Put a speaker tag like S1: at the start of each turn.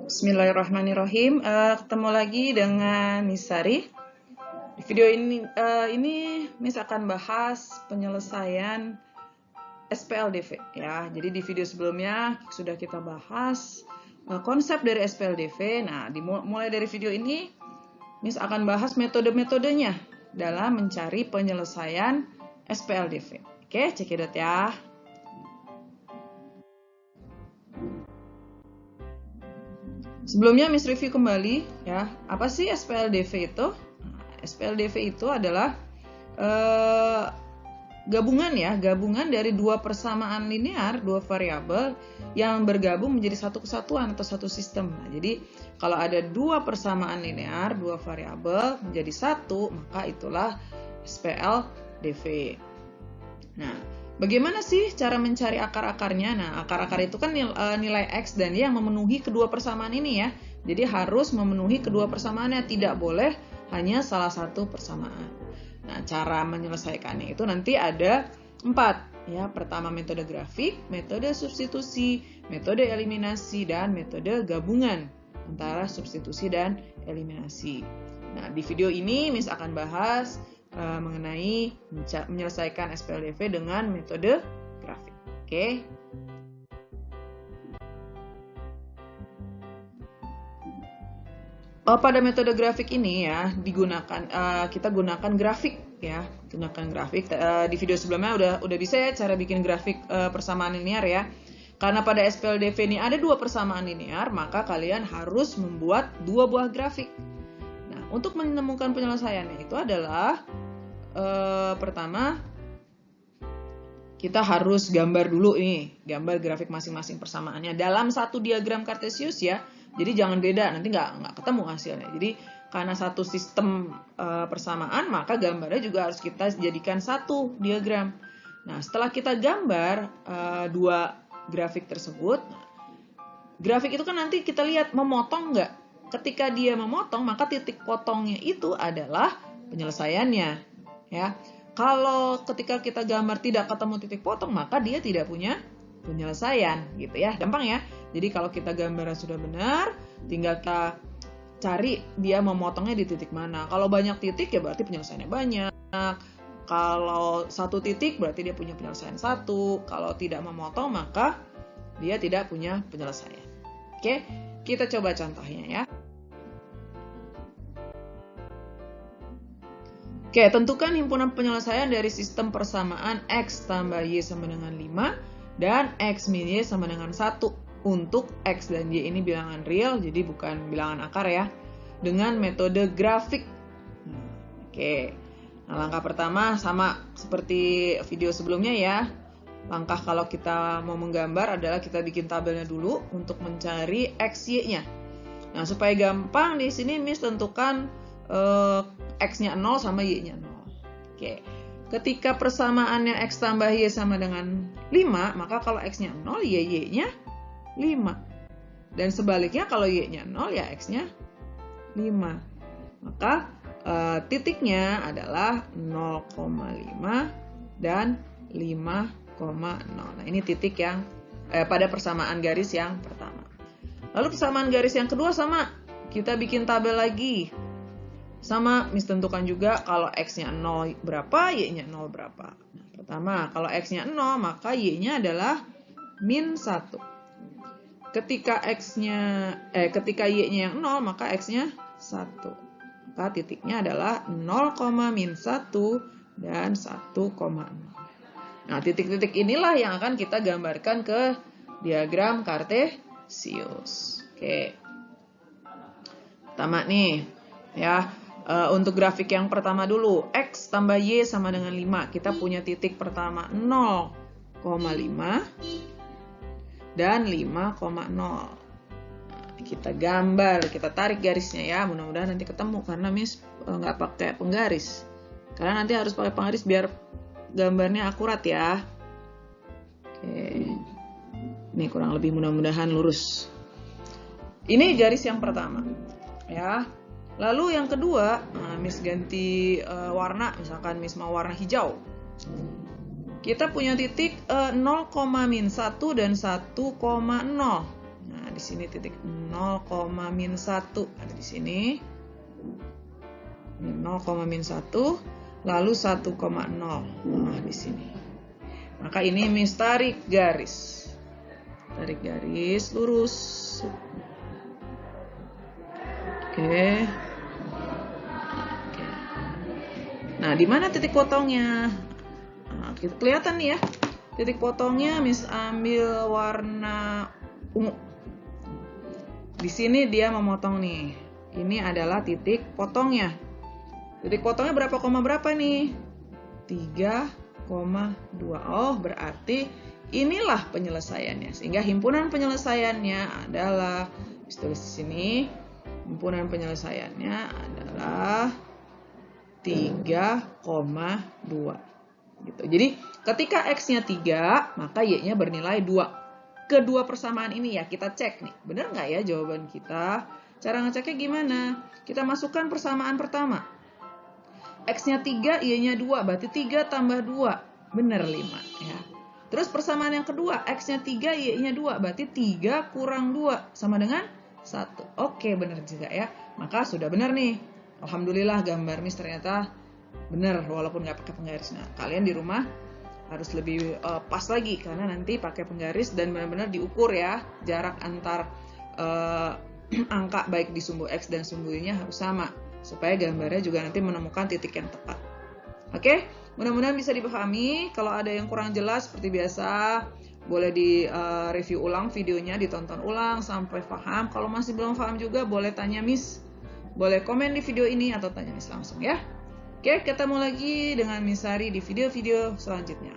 S1: Bismillahirrahmanirrahim. Ketemu lagi dengan Miss Sari. Di video ini Miss akan bahas penyelesaian SPLDV ya. Jadi di video sebelumnya sudah kita bahas konsep dari SPLDV. Nah, mulai dari video ini Miss akan bahas metode-metodenya dalam mencari penyelesaian SPLDV. Oke, cekidot ya. Sebelumnya Miss review kembali ya, apa sih SPLDV itu? SPLDV itu adalah gabungan dari dua persamaan linear, dua variabel yang bergabung menjadi satu kesatuan atau satu sistem. Nah, jadi kalau ada dua persamaan linear, dua variabel menjadi satu, maka itulah SPLDV. Nah, bagaimana sih cara mencari akar-akarnya? Nah, akar-akar itu kan nilai X dan Y yang memenuhi kedua persamaan ini ya. Jadi harus memenuhi kedua persamaannya, tidak boleh hanya salah satu persamaan. Nah, cara menyelesaikannya itu nanti ada 4 ya. Pertama metode grafik, metode substitusi, metode eliminasi, dan metode gabungan antara substitusi dan eliminasi. Nah, di video ini Miss akan bahas mengenai menyelesaikan SPLDV dengan metode grafik. Oke. Pada metode grafik ini ya kita gunakan grafik ya, gunakan grafik. Di video sebelumnya udah bisa ya cara bikin grafik persamaan linear ya. Karena pada SPLDV ini ada dua persamaan linear, maka kalian harus membuat dua buah grafik. Nah, untuk menemukan penyelesaiannya itu adalah pertama kita harus gambar dulu ini, gambar grafik masing-masing persamaannya dalam satu diagram Cartesius ya. Jadi jangan beda, nanti nggak ketemu hasilnya. Jadi karena satu sistem persamaan, maka gambarnya juga harus kita jadikan satu diagram. Nah, setelah kita gambar dua grafik tersebut, grafik itu kan nanti kita lihat memotong nggak. Ketika dia memotong, maka titik potongnya itu adalah penyelesaiannya. Ya, kalau ketika kita gambar tidak ketemu titik potong, maka dia tidak punya penyelesaian, gitu ya. Gampang ya. Jadi kalau kita gambarnya sudah benar, tinggal kita cari dia memotongnya di titik mana. Kalau banyak titik ya berarti penyelesaiannya banyak. Kalau satu titik berarti dia punya penyelesaian satu. Kalau tidak memotong maka dia tidak punya penyelesaian. Oke, kita coba contohnya ya. Oke, tentukan himpunan penyelesaian dari sistem persamaan X tambah Y sama dengan 5 dan X min Y sama dengan 1 untuk X dan Y ini bilangan real, jadi bukan bilangan akar ya, dengan metode grafik. Oke, nah, langkah pertama sama seperti video sebelumnya ya. Langkah kalau kita mau menggambar adalah kita bikin tabelnya dulu untuk mencari X, Y-nya. Nah, supaya gampang di sini Miss tentukan X-nya 0 sama Y-nya 0. Oke. Ketika persamaannya X tambah Y sama dengan 5, maka kalau X-nya 0, Y-nya 5. Dan sebaliknya kalau Y-nya 0, ya X-nya 5. Maka titiknya adalah 0,5 dan 5,0. Nah, ini titik yang pada persamaan garis yang pertama. Lalu persamaan garis yang kedua sama. Kita bikin tabel lagi. Sama, Miss tentukan juga kalau X-nya 0 berapa, Y-nya 0 berapa. Nah, pertama, kalau X-nya 0, maka Y-nya adalah min 1. Ketika Y-nya yang 0, maka X-nya 1. Maka titiknya adalah 0,-1 dan 1,0. Nah, titik-titik inilah yang akan kita gambarkan ke diagram Cartesius. Oke. Pertama nih, ya. Untuk grafik yang pertama dulu, X tambah Y sama dengan 5. Kita punya titik pertama 0,5 dan 5,0. Kita gambar, kita tarik garisnya ya. Mudah-mudahan nanti ketemu karena Miss nggak pakai penggaris. Karena nanti harus pakai penggaris biar gambarnya akurat ya. Oke. Ini kurang lebih mudah-mudahan lurus. Ini garis yang pertama. Ya. Lalu yang kedua, Miss ganti warna, misalkan Miss mau warna hijau. Kita punya titik 0,-1 dan 1,0. Nah, di sini titik 0, min 1 ada di sini. 0, min 1 lalu 1,0. Nah, di sini. Maka ini Miss tarik garis. Tarik garis lurus. Oke. Nah, di mana titik potongnya? Nah, kelihatan nih ya. Titik potongnya Miss ambil warna ungu. Di sini dia memotong nih. Ini adalah titik potongnya. Titik potongnya berapa koma berapa nih? 3,2. Oh, berarti inilah penyelesaiannya. Sehingga himpunan penyelesaiannya adalah, tulis di sini, himpunan penyelesaiannya adalah 3,2 gitu. Jadi ketika X-nya 3, maka Y-nya bernilai 2. Kedua persamaan ini ya kita cek nih. Benar nggak ya jawaban kita? Cara ngeceknya gimana? Kita masukkan persamaan pertama. X-nya 3, Y-nya 2. Berarti 3 tambah 2. Benar 5 ya. Terus persamaan yang kedua. X-nya 3, Y-nya 2. Berarti 3 kurang 2. Sama dengan 1. Oke, benar juga ya. Maka sudah benar nih. Alhamdulillah gambar Miss ternyata benar walaupun nggak pakai penggaris. Nah, kalian di rumah harus lebih pas lagi karena nanti pakai penggaris dan benar-benar diukur ya jarak antar angka baik di sumbu X dan sumbu Y-nya harus sama supaya gambarnya juga nanti menemukan titik yang tepat. Oke, mudah-mudahan bisa dipahami. Kalau ada yang kurang jelas seperti biasa boleh di review ulang videonya, ditonton ulang sampai paham. Kalau masih belum paham juga boleh tanya Miss. Boleh komen di video ini atau tanya Miss langsung ya. Oke, ketemu lagi dengan Miss Sari di video-video selanjutnya.